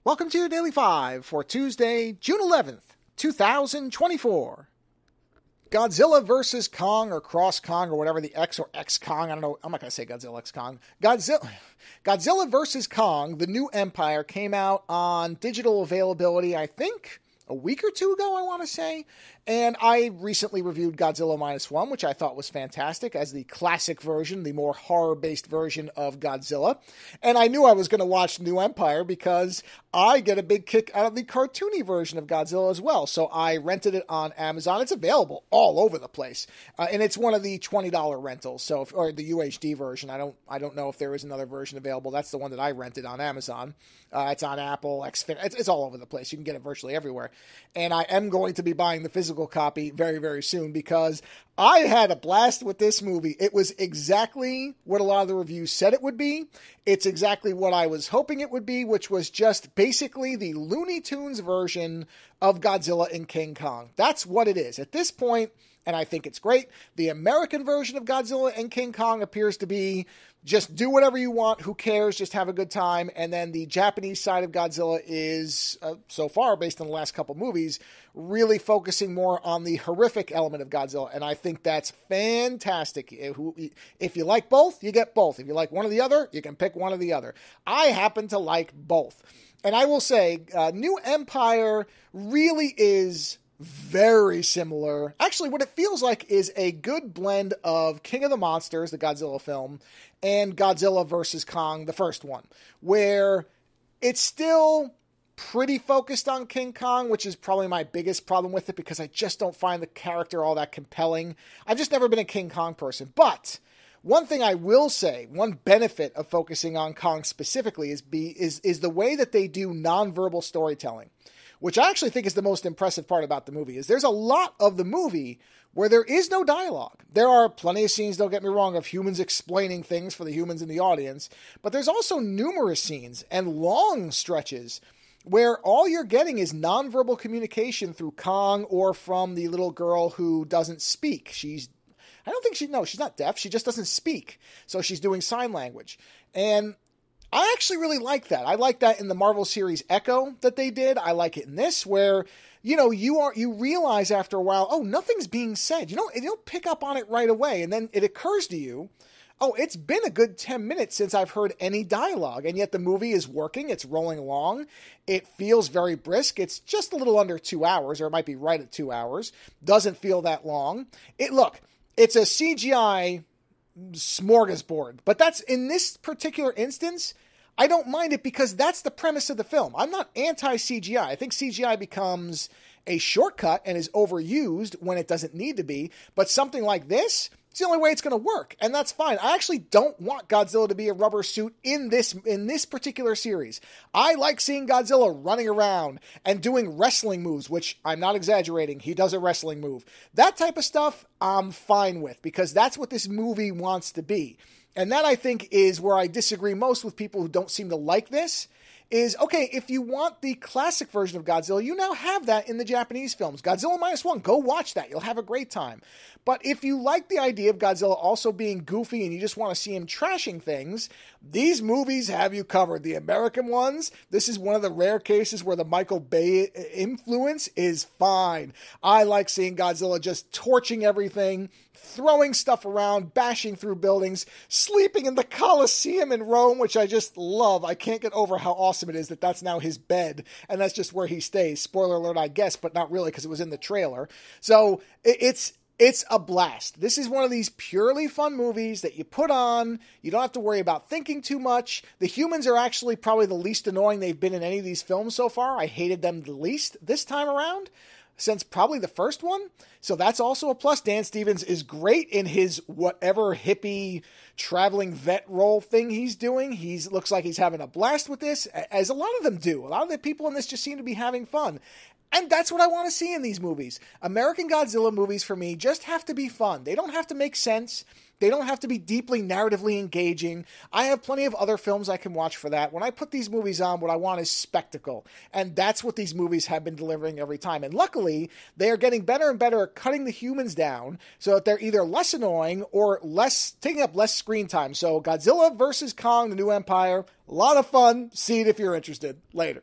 Welcome to your Daily 5 for Tuesday, June 11th, 2024. Godzilla vs. Kong or Cross Kong or whatever, the X or X Kong. I don't know. I'm not going to say Godzilla X Kong. Godzilla vs. Kong, the new Empire, came out on digital availability, I think, a week or two ago, I want to say. And I recently reviewed Godzilla Minus One, which I thought was fantastic as the classic version, the more horror-based version of Godzilla. And I knew I was going to watch New Empire because I get a big kick out of the cartoony version of Godzilla as well. So I rented it on Amazon. It's available all over the place. And it's one of the $20 rentals, or the UHD version. I don't know if there is another version available. That's the one that I rented on Amazon. It's on Apple, it's all over the place. You can get it virtually everywhere. And I am going to be buying the physical copy very, very soon because I had a blast with this movie. It was exactly what a lot of the reviews said it would be. It's exactly what I was hoping it would be, which was just basically the Looney Tunes version of Godzilla and King Kong. That's what it is. At this point, and I think it's great, the American version of Godzilla and King Kong appears to be just do whatever you want, who cares, just have a good time. And then the Japanese side of Godzilla is, so far, based on the last couple movies, really focusing more on the horrific element of Godzilla. And I think that's fantastic. If you like both, you get both. If you like one or the other, you can pick one or the other. I happen to like both. And I will say, New Empire really is very similar. Actually, what it feels like is a good blend of King of the Monsters, the Godzilla film, and Godzilla vs. Kong, the first one, where it's still pretty focused on King Kong, which is probably my biggest problem with it because I just don't find the character all that compelling. I've just never been a King Kong person. But one thing I will say, one benefit of focusing on Kong specifically is the way that they do nonverbal storytelling, which I actually think is the most impressive part about the movie. Is there's a lot of the movie where there is no dialogue. There are plenty of scenes, don't get me wrong, of humans explaining things for the humans in the audience, but there's also numerous scenes and long stretches where all you're getting is nonverbal communication through Kong or from the little girl who doesn't speak. She's not deaf. She just doesn't speak. So she's doing sign language. And I actually really like that. I like that in the Marvel series Echo that they did. I like it in this where, you realize after a while, oh, nothing's being said. You don't pick up on it right away. And then it occurs to you, oh, it's been a good 10 minutes since I've heard any dialogue. And yet the movie is working. It's rolling along. It feels very brisk. It's just a little under 2 hours, or it might be right at 2 hours. Doesn't feel that long. It's a CGI smorgasbord, but that's in this particular instance, I don't mind it because that's the premise of the film. I'm not anti-CGI. I think CGI becomes a shortcut and is overused when it doesn't need to be, but something like this, it's the only way it's going to work, and that's fine. I actually don't want Godzilla to be a rubber suit in this particular series. I like seeing Godzilla running around and doing wrestling moves, which I'm not exaggerating. He does a wrestling move. That type of stuff I'm fine with because that's what this movie wants to be. And that, I think, is where I disagree most with people who don't seem to like this. Is, okay, if you want the classic version of Godzilla, you now have that in the Japanese films. Godzilla Minus One, go watch that. You'll have a great time. But if you like the idea of Godzilla also being goofy and you just want to see him trashing things, these movies have you covered. The American ones, this is one of the rare cases where the Michael Bay influence is fine. I like seeing Godzilla just torching everything, throwing stuff around, bashing through buildings, sleeping in the Colosseum in Rome, which I just love. I can't get over how awesome it is that that's now his bed, and that's just where he stays. Spoiler alert, I guess, but not really because it was in the trailer. So it's a blast. This is one of these purely fun movies that you put on. You don't have to worry about thinking too much. The humans are actually probably the least annoying they've been in any of these films so far. I hated them the least this time around, since probably the first one. So that's also a plus. Dan Stevens is great in his whatever hippie traveling vet role thing he's doing. Looks like he's having a blast with this, as a lot of them do. A lot of the people in this just seem to be having fun. And that's what I want to see in these movies. American Godzilla movies, for me, just have to be fun. They don't have to make sense. They don't have to be deeply narratively engaging. I have plenty of other films I can watch for that. When I put these movies on, what I want is spectacle. And that's what these movies have been delivering every time. And luckily, they are getting better and better at cutting the humans down so that they're either less annoying or taking up less screen time. So Godzilla vs. Kong, the New Empire, a lot of fun. See it if you're interested. Later.